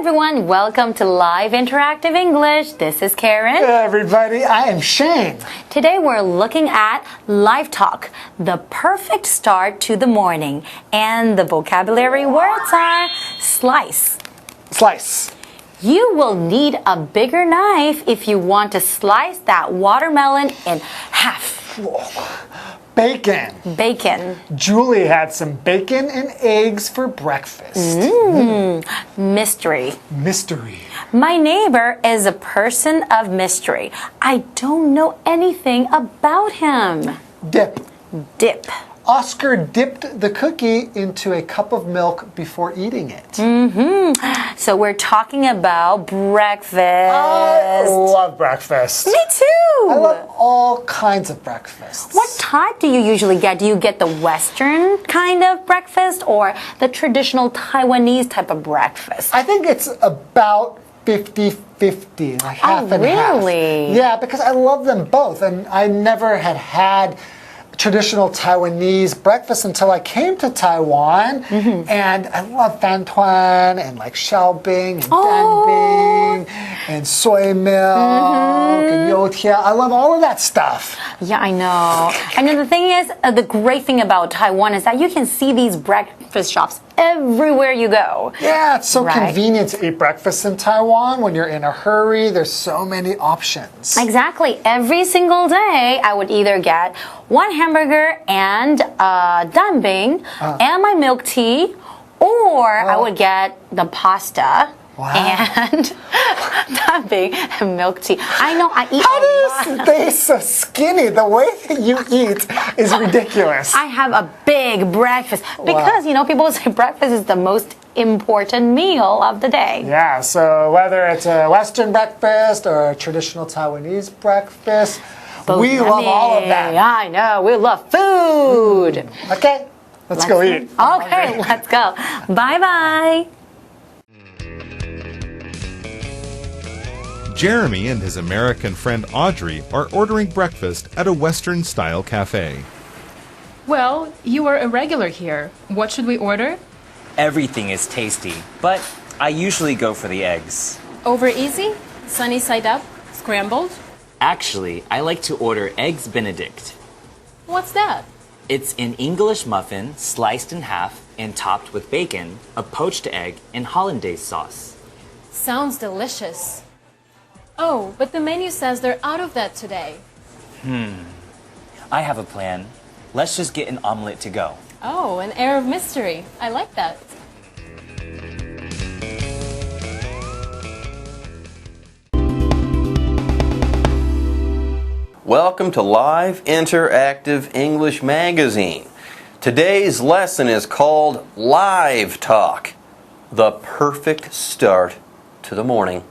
everyone, welcome to Live Interactive English. This is Karen. Hey everybody, I am Shane. Today we're looking at Live Talk, the perfect start to the morning. And the vocabulary words are slice. Slice. You will need a bigger knife if you want to slice that watermelon in half. Bacon. Bacon. Julie had some bacon and eggs for breakfast. Mystery. Mystery. My neighbor is a person of mystery. I don't know anything about him. Dip. Dip. Oscar dipped the cookie into a cup of milk before eating it. So we're talking about breakfast. I love breakfast. Me too. I love all kinds of breakfasts. What type do you usually get? Do you get the Western kind of breakfast or the traditional Taiwanese type of breakfast? I think it's about 50-50, like half and half. Really? Yeah, because I love them both, and I never had traditional Taiwanese breakfast until I came to Taiwan, and I love fan tuan and like xiaobing and danbing and soy milk and youtiao. I love all of that stuff. Yeah, I know. And then the thing is, the great thing about Taiwan is that you can see these breakfast shops everywhere you go. Yeah, it's so Right. convenient to eat breakfast in Taiwan when you're in a hurry. There's so many options. Exactly. Every single day, I would either get one hamburger and danbing and my milk tea, or I would get the pasta and danbing and milk tea. I know I eat How a do you lot. stay so skinny? The way that you eat is ridiculous. I have a big breakfast because, you know, people say breakfast is the most important meal of the day. Yeah, so whether it's a Western breakfast or a traditional Taiwanese breakfast, we love all of that. Yeah, I know. We love food. Okay, let's go eat. Okay, let's go. Bye-bye. Jeremy and his American friend Audrey are ordering breakfast at a Western-style cafe. Well, you are a regular here. What should we order? Everything is tasty, but I usually go for the eggs. Over easy? Sunny side up? Scrambled? Actually, I like to order Eggs Benedict. What's that? It's an English muffin sliced in half and topped with bacon, a poached egg, and hollandaise sauce. Sounds delicious. Oh, but the menu says they're out of that today. I have a plan. Let's just get an omelet to go. Oh, an air of mystery. I like that. Welcome to Live Interactive English Magazine. Today's lesson is called Live Talk, the perfect start to the morning.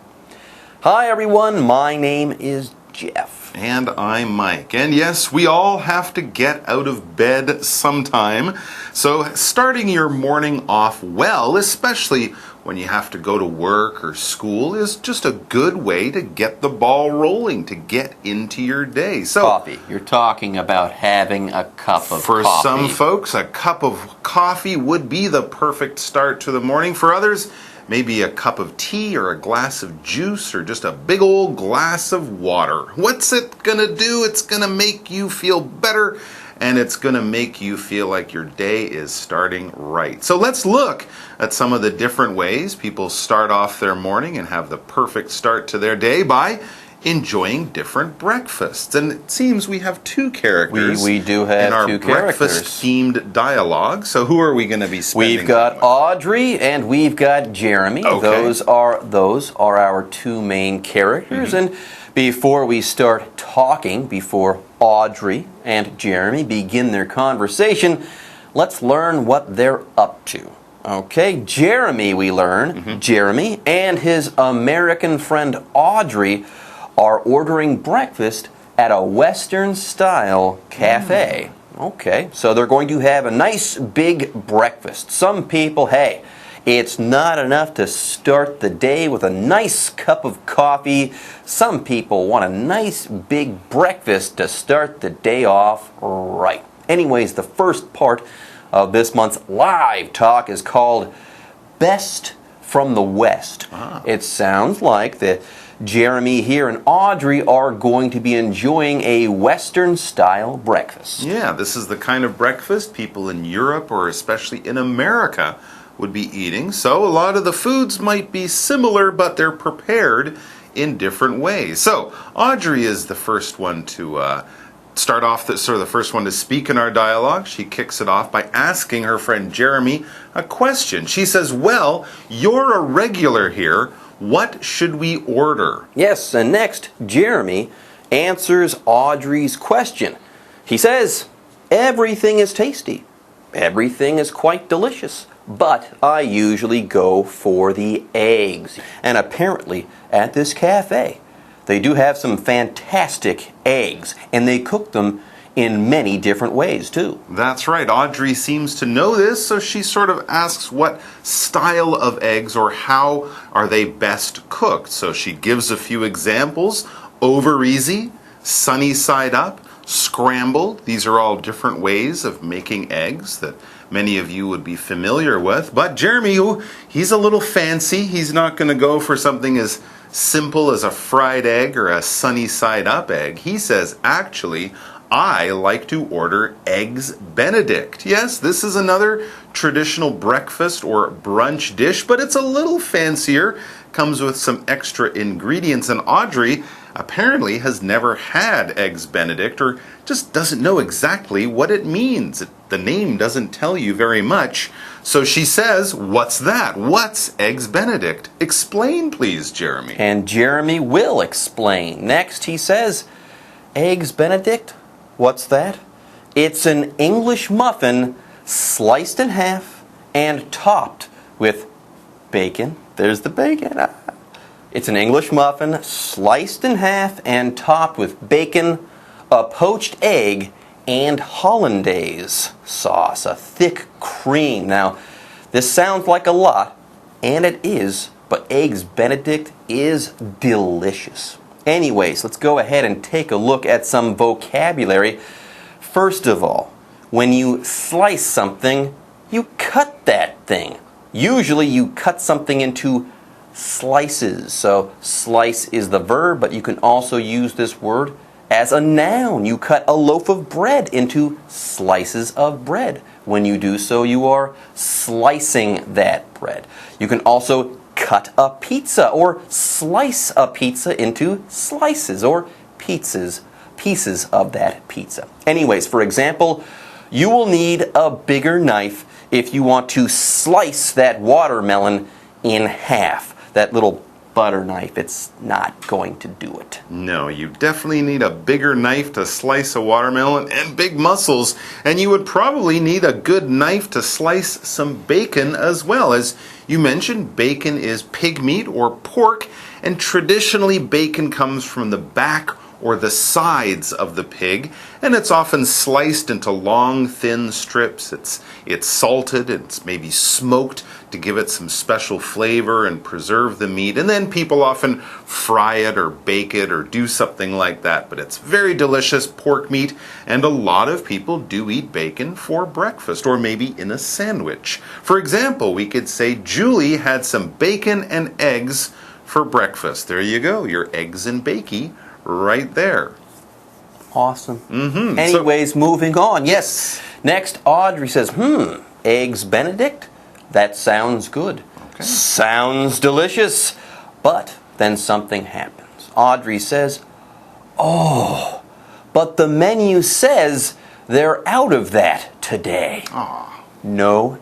Hi everyone, my name is Jeff. And I'm Mike. And yes, we all have to get out of bed sometime. So starting your morning off well, especially when you have to go to work or school, is just a good way to get the ball rolling, to get into your day. So Coffee. You're talking about having a cup of for coffee. some folks, a cup of coffee would be the perfect start to the morning. For others, maybe a cup of tea or a glass of juice or just a big old glass of water. What's it gonna do? It's gonna make you feel better, and it's gonna make you feel like your day is starting right. So let's look at some of the different ways people start off their morning and have the perfect start to their day by enjoying different breakfasts. And it seems we have two characters We do have in our two characters. breakfast-themed dialogue. So who are we going to be spending We've got time with? Audrey and we've got Jeremy. Okay. Those are our two main characters. And before we start talking, before Audrey and Jeremy begin their conversation, let's learn what they're up to. Okay, Jeremy, we learn, Jeremy and his American friend Audrey are ordering breakfast at a Western-style cafe. Okay, so they're going to have a nice big breakfast. Some people, hey, it's not enough to start the day with a nice cup of coffee. Some people want a nice big breakfast to start the day off right. Anyways, the first part of this month's live talk is called Best from the West. It sounds like that Jeremy here and Audrey are going to be enjoying a Western-style breakfast. Yeah, this is the kind of breakfast people in Europe or especially in America would be eating. So a lot of the foods might be similar, but they're prepared in different ways. So Audrey is the first one to start off, the first one to speak in our dialogue. She kicks it off by asking her friend Jeremy a question. She says, well, you're a regular here. What should we order? Yes, and next, Jeremy answers Audrey's question. He says, everything is tasty. Everything is quite delicious. But I usually go for the eggs. And apparently, at this cafe, they do have some fantastic eggs. And they cook them in many different ways, too. That's right. Audrey seems to know this, so she sort of asks what style of eggs or how are they best cooked. So she gives a few examples. Over easy, sunny side up, scrambled. These are all different ways of making eggs that many of you would be familiar with. But Jeremy, he's a little fancy. He's not going to go for something as simple as a fried egg or a sunny side up egg. He says, actually, I like to order Eggs Benedict. Yes, this is another traditional breakfast or brunch dish, but it's a little fancier. Comes with some extra ingredients, and Audrey apparently has never had Eggs Benedict or just doesn't know exactly what it means. The name doesn't tell you very much. So she says, what's that? What's Eggs Benedict? Explain, please, Jeremy. And Jeremy will explain. Next, he says, Eggs Benedict? What's that? It's an English muffin sliced in half and topped with bacon. There's the bacon. It's an English muffin sliced in half and topped with bacon, a poached egg, and hollandaise sauce, a thick cream. Now, this sounds like a lot, and it is, but Eggs Benedict is delicious. Anyways, let's go ahead and take a look at some vocabulary. First of all, when you slice something, you cut that thing. Usually you cut something into slices. So slice is the verb, but you can also use this word as a noun. You cut a loaf of bread into slices of bread. When you do so, you are slicing that bread. You can also cut a pizza or slice a pizza into slices or pieces of that pizza. Anyways, for example, you will need a bigger knife if you want to slice that watermelon in half. That little butter knife, it's not going to do it. No, you definitely need a bigger knife to slice a watermelon and big muscles. And you would probably need a good knife to slice some bacon as well. As you mentioned, bacon is pig meat or pork, and traditionally bacon comes from the back or the sides of the pig, and it's often sliced into long, thin strips. It's salted, it's maybe smoked to give it some special flavor and preserve the meat, and then people often fry it or bake it or do something like that. But it's very delicious pork meat, and a lot of people do eat bacon for breakfast or maybe in a sandwich. For example, we could say Julie had some bacon and eggs for breakfast. There you go, your eggs and bakey right there. Awesome. Anyways, moving on. Yes. Next, Audrey says, Eggs Benedict? That sounds good. Okay. Sounds delicious. But then something happens. Audrey says, oh, but the menu says they're out of that today. No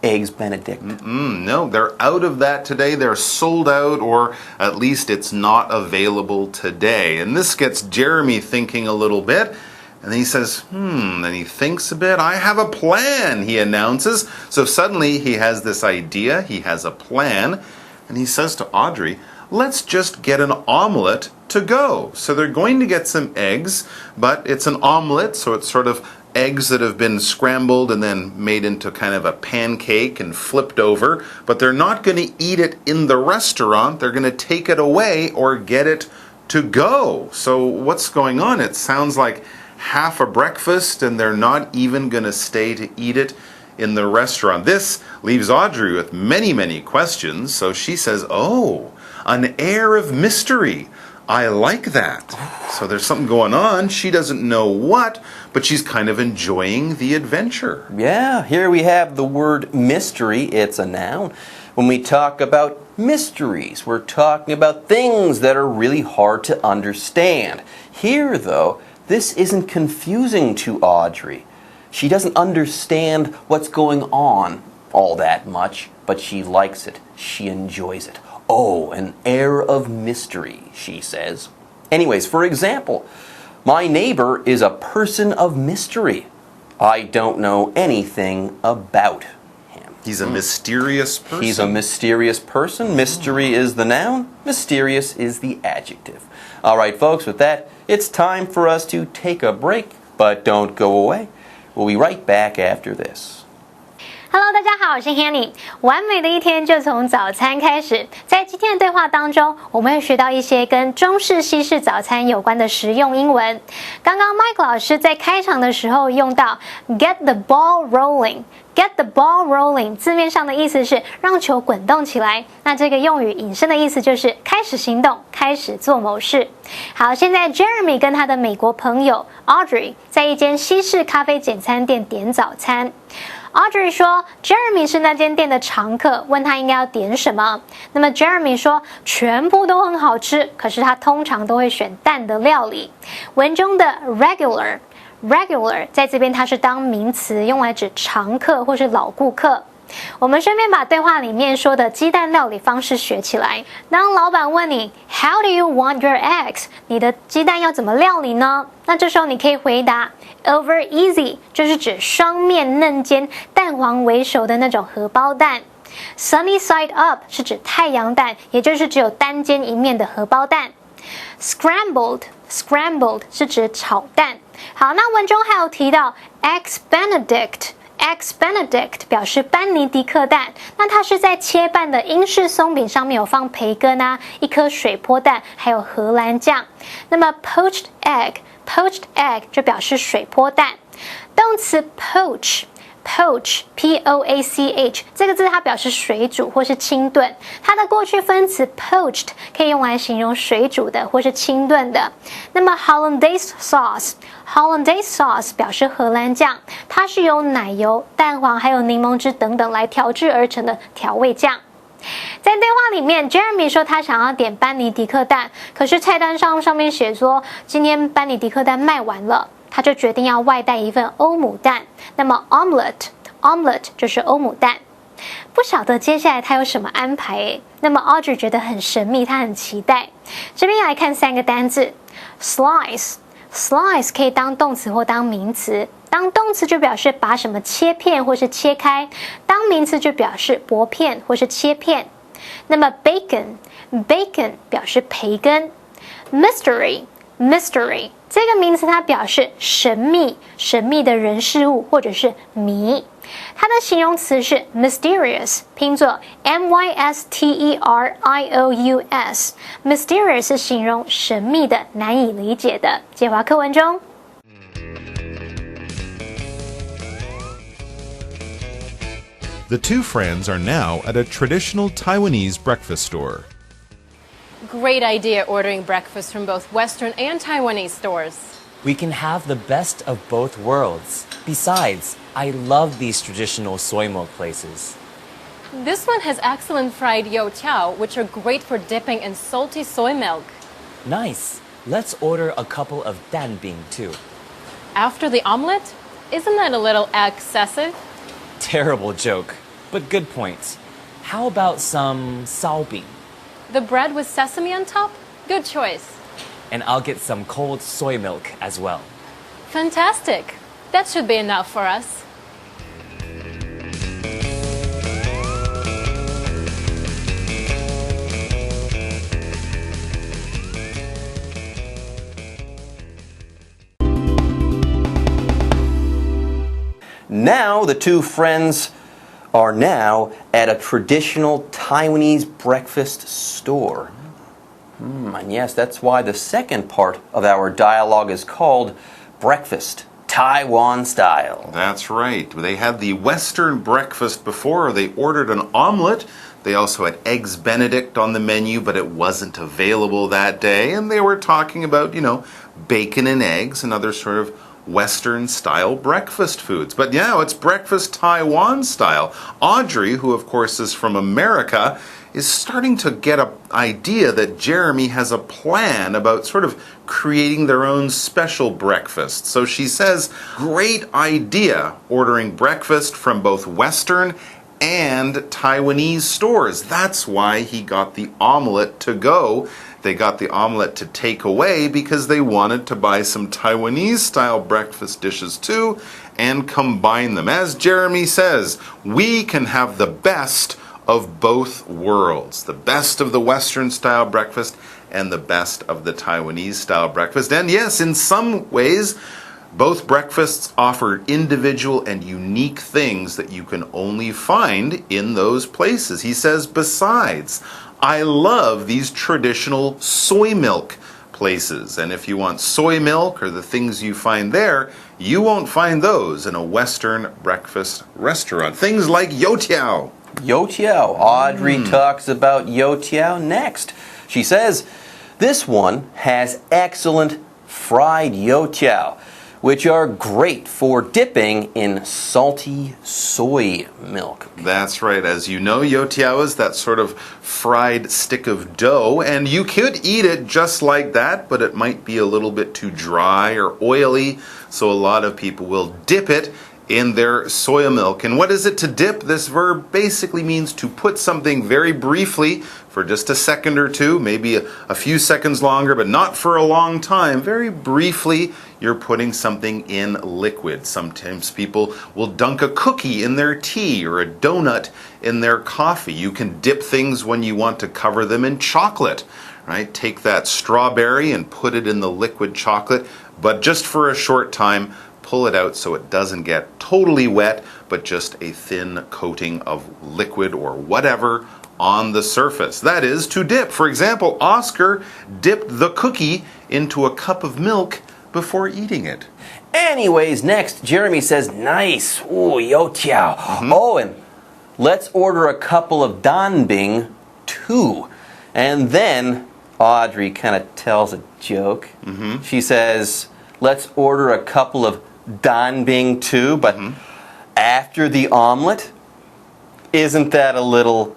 Eggs Benedict. No, they're out of that today. They're sold out, or at least it's not available today. And this gets Jeremy thinking a little bit. And then he says, and he thinks a bit. I have a plan, he announces. So suddenly he has this idea, he has a plan, and he says to Audrey, let's just get an omelet to go. So they're going to get some eggs, but it's an omelet, so it's sort of eggs that have been scrambled and then made into kind of a pancake and flipped over. But they're not going to eat it in the restaurant. They're going to take it away or get it to go. So what's going on? It sounds like half a breakfast, and they're not even going to stay to eat it in the restaurant. This leaves Audrey with many, many questions, so she says, oh, an air of mystery. I like that. So there's something going on. She doesn't know what, but she's kind of enjoying the adventure. Yeah, here we have the word mystery. It's a noun. When we talk about mysteries, we're talking about things that are really hard to understand. Here, though, this isn't confusing to Audrey. She doesn't understand what's going on all that much, but she likes it. She enjoys it. Oh, an air of mystery, she says. Anyways, for example, my neighbor is a person of mystery. I don't know anything about him. He's a mysterious person? He's a mysterious person. Mystery is the noun. Mysterious is the adjective. All right, folks, with that, it's time for us to take a break, but don't go away. We'll be right back after this. Hello， 大家好，我是 Hanny。完美的一天就从早餐开始。在今天的对话当中，我们会学到一些跟中式、西式早餐有关的实用英文。刚刚 Mike 老师在开场的时候用到 "get the ball rolling"。Get the ball rolling 字面上的意思是让球滚动起来，那这个用语引申的意思就是开始行动，开始做某事。好，现在 Jeremy 跟他的美国朋友 Audrey 在一间西式咖啡简餐店点早餐。Audrey 说 Jeremy 是那间店的常客，问他应该要点什么。那么 Jeremy 说全部都很好吃，可是他通常都会选淡的料理。文中的 regular 在这边它是当名词，用来指常客或是老顾客。我们顺便把对话里面说的鸡蛋料理方式学起来。当老板问你 How do you want your eggs？ 你的鸡蛋要怎么料理呢？那这时候你可以回答 Over easy， 就是指双面嫩煎、蛋黄为熟的那种荷包蛋。Sunny side up 是指太阳蛋，也就是只有单煎一面的荷包蛋。Scrambled 是指炒蛋。好，那文中还有提到 Eggs Benedict 表示班尼迪克蛋，那它是在切半的英式松饼上面有放培根啊，一颗水波蛋，还有荷兰酱。那么 poached egg 就表示水波蛋。动词 poach P-O-A-C-H 这个字它表示水煮或是清炖，它的过去分词 poached 可以用来形容水煮的或是清炖的。那么 Hollandaise sauce 表示荷兰酱，它是由奶油、蛋黄还有柠檬汁等等来调制而成的调味酱。在对话里面 Jeremy 说他想要點班尼迪克蛋，可是菜单上面写说今天班尼迪克蛋卖完了，他就决定要外带一份欧姆蛋。那么 omelette 就是欧姆蛋。不晓得接下来他有什么安排耶。那么 Audrey 觉得很神秘，他很期待。这边来看3个单字。Slice 可以当动词或当名词，当动词就表示把什么切片或是切开，当名词就表示薄片或是切片。那么 bacon 表示培根。Mystery 这个名词它表示神秘的人事物或者是谜。它的形容词是 mysterious， 拼作 M-Y-S-T-E-R-I-O-U-S。 mysterious 是形容神秘的、难以理解的。介华课文中。The two friends are now at a traditional Taiwanese breakfast store. Great idea ordering breakfast from both Western and Taiwanese stores. We can have the best of both worlds. Besides, I love these traditional soy milk places. This one has excellent fried youtiao, which are great for dipping in salty soy milk. Nice. Let's order a couple of danbing too. After the omelette? Isn't that a little excessive? Terrible joke, but good point. How about some saobing? The bread with sesame on top? Good choice. And I'll get some cold soy milk as well. Fantastic. That should be enough for us. Now the two friends are now at a traditional Taiwanese breakfast store. And yes, that's why the second part of our dialogue is called breakfast Taiwan style. That's right. They had the Western breakfast before. They ordered an omelet. They also had Eggs Benedict on the menu, but it wasn't available that day. And they were talking about, bacon and eggs and other sort of Western style breakfast foods. But yeah, it's breakfast Taiwan style. Audrey, who of course is from America, is starting to get an idea that Jeremy has a plan about sort of creating their own special breakfast. So she says, great idea ordering breakfast from both Western and Taiwanese stores. That's why he got the omelet to go. They got the omelet to take away because they wanted to buy some Taiwanese style breakfast dishes too and combine them. As Jeremy says, we can have the best of both worlds. The best of the Western style breakfast and the best of the Taiwanese style breakfast. And yes, in some ways, both breakfasts offer individual and unique things that you can only find in those places. He says, besides, I love these traditional soy milk places. And if you want soy milk or the things you find there, you won't find those in a Western breakfast restaurant. Things like youtiao. Youtiao. Audrey talks about youtiao next. She says, this one has excellent fried youtiao, which are great for dipping in salty soy milk. That's right. As you know, youtiao is that sort of fried stick of dough, and you could eat it just like that, but it might be a little bit too dry or oily, so a lot of people will dip it in their soy milk. And what is it to dip? This verb basically means to put something very briefly for just a second or two, maybe a few seconds longer, but not for a long time. Very briefly, you're putting something in liquid. Sometimes people will dunk a cookie in their tea or a donut in their coffee. You can dip things when you want to cover them in chocolate, right? Take that strawberry and put it in the liquid chocolate, but just for a short time. Pull it out so it doesn't get totally wet, but just a thin coating of liquid or whatever on the surface. That is to dip. For example, Oscar dipped the cookie into a cup of milk before eating it. Anyways, next, Jeremy says, nice. Ooh, youtiao. Oh, and let's order a couple of danbing too. And then Audrey kind of tells a joke. She says, let's order a couple of danbing too, but after the omelet, isn't that a little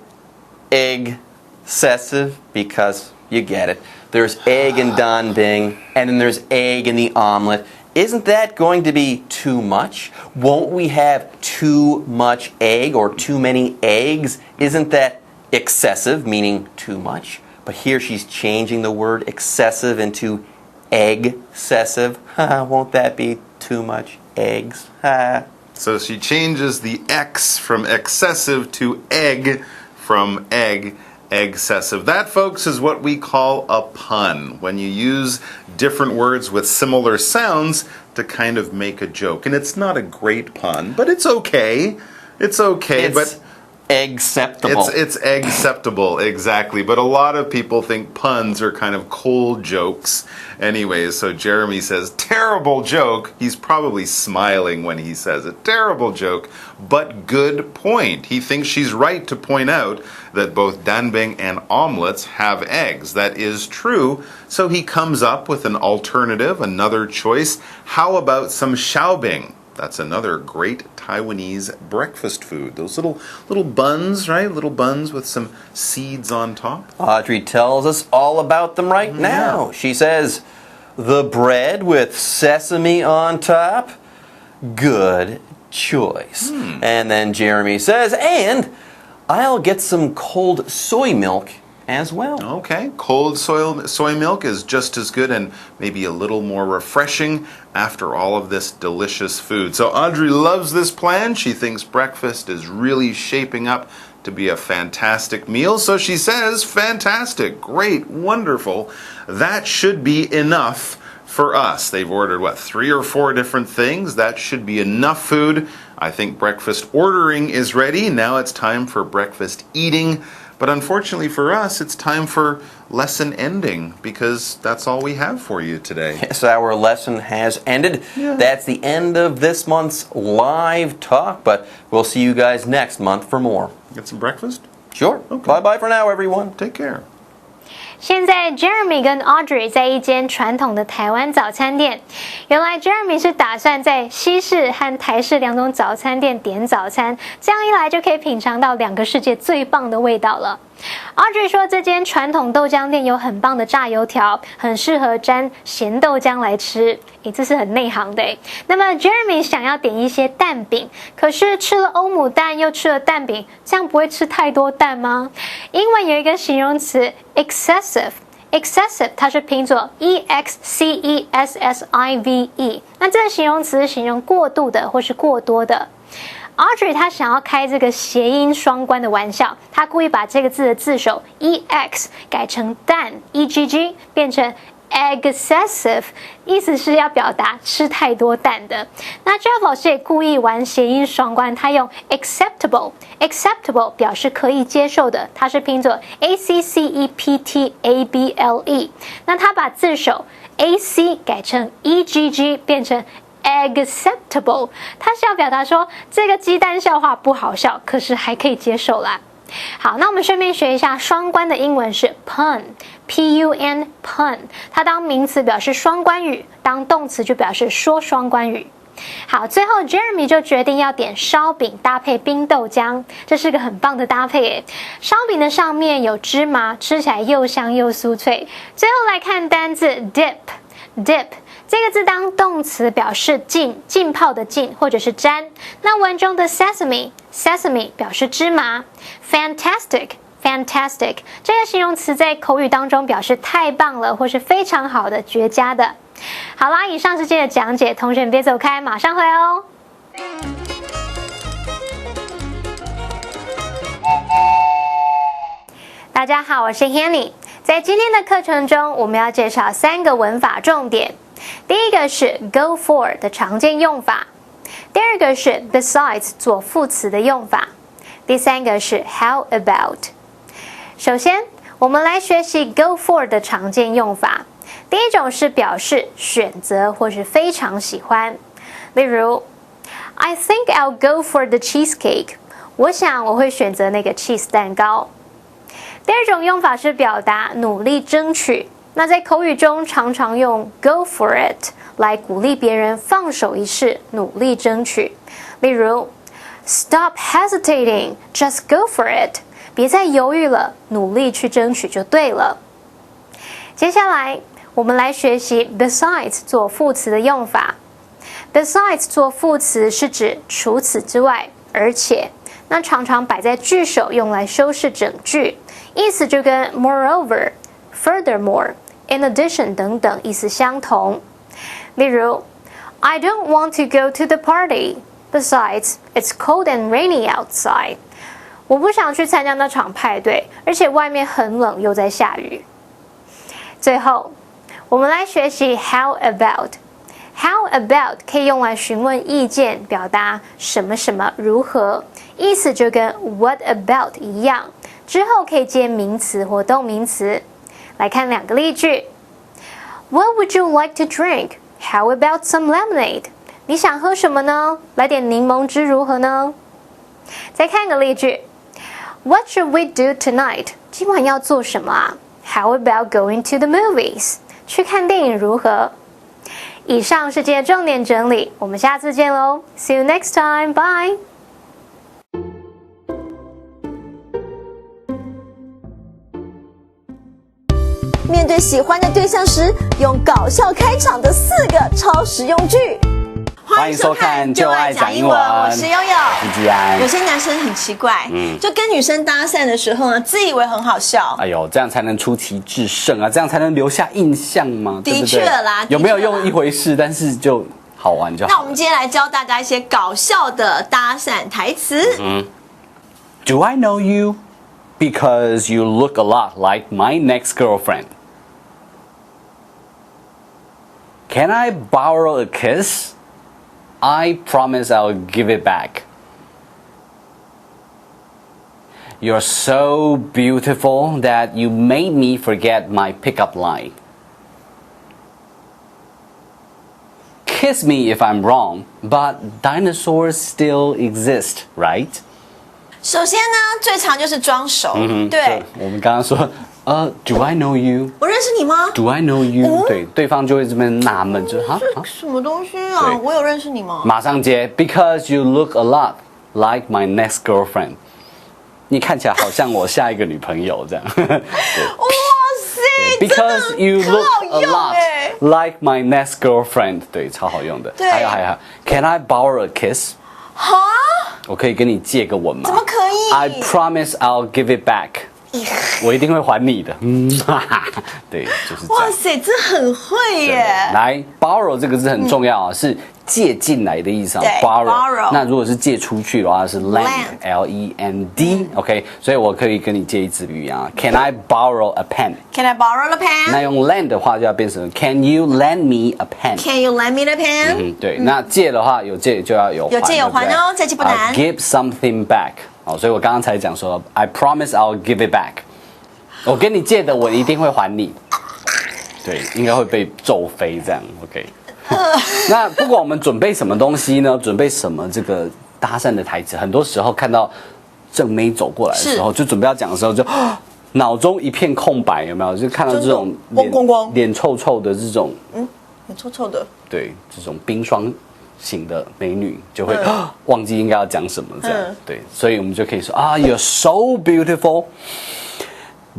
egg-cessive? Because you get it. There's egg in danbing, and then there's egg in the omelet. Isn't that going to be too much? Won't we have too much egg or too many eggs? Isn't that excessive, meaning too much? But here she's changing the word excessive into egg-cessive. Won't that be too much eggs? So she changes the X from excessive to egg from egg-cessive. That, folks, is what we call a pun, when you use different words with similar sounds to kind of make a joke. And it's not a great pun, but it's okay. It's okay, but acceptable. It's acceptable, exactly. But a lot of people think puns are kind of cold jokes. Anyways, so Jeremy says, terrible joke. He's probably smiling when he says it. Terrible joke, but good point. He thinks she's right to point out that both danbing and omelets have eggs. That is true. So he comes up with an alternative, another choice. How about some xiaobing? That's another great Taiwanese breakfast food. Those little buns, right? Little buns with some seeds on top. Audrey tells us all about them right now. She says, the bread with sesame on top, good choice. And then Jeremy says, and I'll get some cold soy milk as well. Okay, cold soy milk is just as good and maybe a little more refreshing after all of this delicious food. So Audrey loves this plan. She thinks breakfast is really shaping up to be a fantastic meal. So she says, fantastic, great, wonderful. That should be enough for us. They've ordered, 3 or 4 different things. That should be enough food. I think breakfast ordering is ready. Now it's time for breakfast eating. But unfortunately for us, it's time for lesson ending because that's all we have for you today. Yes, our lesson has ended. Yeah. That's the end of this month's live talk, but we'll see you guys next month for more. Get some breakfast? Sure. Okay. Bye-bye for now, everyone. Take care. 现在 Jeremy 跟 Audrey 在一间传统的台湾早餐店。原来 Jeremy 是打算在西式和台式两种早餐店点早餐，这样一来就可以品尝到两个世界最棒的味道了。Audrey 说这间传统豆浆店有很棒的炸油条，很适合沾咸豆浆来吃。这是很内行的。那么 Jeremy 想要点一些蛋饼，可是吃了欧姆蛋又吃了蛋饼，这样不会吃太多蛋吗？英文有一个形容词 excessive。excessive 它是拼作 excessive， 那这个形容词是形容过度的或是过多的。Audrey 她想要开这个谐音双关的玩笑，她故意把这个字的字首 ex 改成蛋 egg 变成 excessive， 意思是要表达吃太多蛋的。那 Jeff 老师也故意玩谐音双关，他用 acceptable 表示可以接受的，它是拼作 acceptable， 那他把字首 ac 改成 egg 变成acceptable， 他是要表达说这个鸡蛋笑话不好笑，可是还可以接受啦。好，那我们顺便学一下双关的英文是 pun， P-U-N pun， 它当名词表示双关语，当动词就表示说双关语。好，最后 Jeremy 就决定要点烧饼搭配冰豆浆，这是个很棒的搭配耶。烧饼的上面有芝麻，吃起来又香又酥脆。最后来看单字 dip 这个字当动词表示浸泡的浸或者是沾。那文中的 sesame 表示芝麻。fantastic 这个形容词在口语当中表示太棒了或是非常好的绝佳的。好啦，以上是今天的讲解，同学们别走开，马上回来哦。大家好，我是 Hanny。在今天的课程中，我们要介绍3个文法重点。第一个是 go for 的常见用法，第二个是 besides 做副词的用法，第三个是 how about。首先，我们来学习 go for 的常见用法。第一种是表示选择或是非常喜欢，例如 I think I'll go for the cheesecake。我想我会选择那个 cheese 蛋糕。第二种用法是表达努力争取，那在口语中常常用 go for it 来鼓励别人放手一试，努力争取。例如 Stop hesitating, just go for it。别再犹豫了，努力去争取就对了。接下来我们来学习 besides 做副词的用法。besides 做副词是指除此之外，而且，那常常摆在句首用来修饰整句，意思就跟 moreover、furthermore、in addition 等等意思相同。例如 I don't want to go to the party. Besides, it's cold and rainy outside. 我不想去参加那场派对，而且外面很冷又在下雨。最后我们来学习 how about。How about 可以用来询问意见，表达什么什么如何，意思就跟 what about 一样，之后可以接名词或动名词。来看2个例句 What would you like to drink? How about some lemonade? 你想喝什么呢？来点柠檬汁如何呢？再看个例句 What should we do tonight? 今晚要做什么啊？ How about going to the movies? 去看电影如何？以上是今天重点整理，我们下次见喽 ！See you next time, bye. 面对喜欢的对象时，用搞笑开场的4个超实用句。欢迎收看就爱讲英文，我是悠悠，我是吉安。有些男生很奇怪，就跟女生搭讪的时候呢，自以为很好笑。哎呦，这样才能出奇制胜啊，这样才能留下印象嘛，对不对？的确啦，有没有用一回事，但是就好玩就好。那我们今天来教大家一些搞笑的搭讪台词。Do I know you? Because you look a lot like my next girlfriend. Can I borrow a kiss? I promise I'll give it back. You're so beautiful that you made me forget my pickup line. Kiss me if I'm wrong, but dinosaurs still exist, right? 首先呢，最常就是装熟，对，我们刚刚说，Do I know you? 我认识你吗？ Do I know you? 对，对方就会这边纳闷，就这什么东西啊？对我有认识你吗？马上接 ，Because you look a lot like my next girlfriend. 你看起来好像我下一个女朋友这样。哇塞 Because you 真的 look 很好 a 用 lot 哎 like my next girlfriend. 对，超好用的。对还有，Can I borrow a kiss? 哈？我可以跟你借个吻吗？怎么可以 I promise I'll give it back. 我一定会还你的。对，就是这样。哇塞，这很会耶！来 ，borrow 这个字很重要啊，是借进来的意思啊。对 borrow。那如果是借出去的话是 lend，L-E-N-D。OK， 所以我可以跟你借一支笔啊。Can I borrow a pen? Can I borrow the pen? 那用 lend 的话就要变成 Can you lend me a pen? Can you lend me the pen? 对，那借的话有借就要有还，有借有还哦，这句不难。Give something back。哦，所以我刚刚才讲说 I promise I'll give it back。我跟你借的，我一定会还你。对，应该会被揍飞这样。OK。那不管我们准备什么东西呢？准备什么这个搭讪的台词？很多时候看到正妹走过来的时候，就准备要讲的时候，就脑中一片空白，有没有？就看到这种脸臭臭的这种，脸臭臭的，对，这种冰霜型的美女，就会忘记应该要讲什么这样。对，所以我们就可以说啊 ，You're so beautiful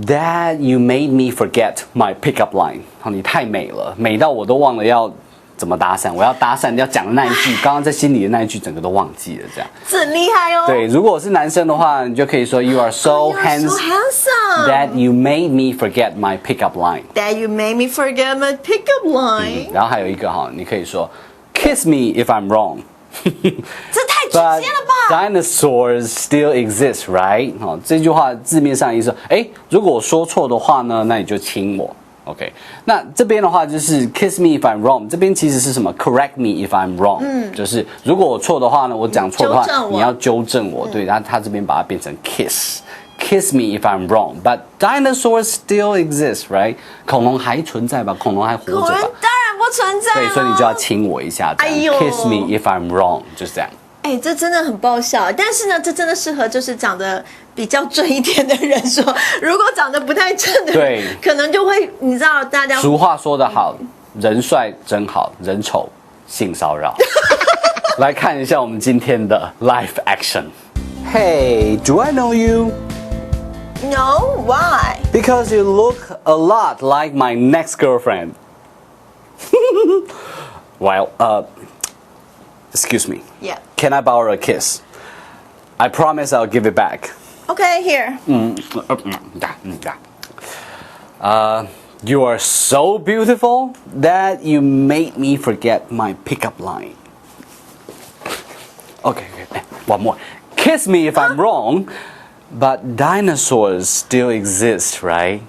that you made me forget my pickup line。好，你太美了，美到我都忘了要怎么搭讪。我要搭讪要讲的那一句，刚刚在心里的那一句，整个都忘记了。这样，这很厉害哦。对，如果我是男生的话，你就可以说 You are so handsome that you made me forget my pickup line. That you made me forget my pickup line. 然后还有一个哈，你可以说 Kiss me if I'm wrong. 这太直接 But 了吧 dinosaurs still exist, right? 哦，这句话字面上意思说，如果我说错的话呢，那你就亲我。OK， 那这边的话就是 kiss me if I'm wrong， 这边其实是什么 ？correct me if I'm wrong，就是如果我错的话呢，我讲错的话，你要纠正我。对，然后他这边把它变成 kiss。Kiss me if I'm wrong, but dinosaurs still exist, right? 恐龙还存在吧？恐龙还活着吧？当然不存在。对，所以你就要亲我一下。哎呦 ，Kiss me if I'm wrong，就是这样。这真的很爆笑，但是呢，这真的适合就是长得比较正一点的人说。如果长得不太正的人，对，可能就会你知道，大家俗话说得好，人帅真好，人丑性骚扰。来看一下我们今天的 live action。Hey, do I know you? No, why? Because you look a lot like my next girlfriend. Well, excuse me. Yeah. Can I borrow a kiss? I promise I'll give it back. Okay, here. You are so beautiful that you made me forget my pickup line. Okay, one more. Kiss me if I'm wrong, but dinosaurs still exist, right?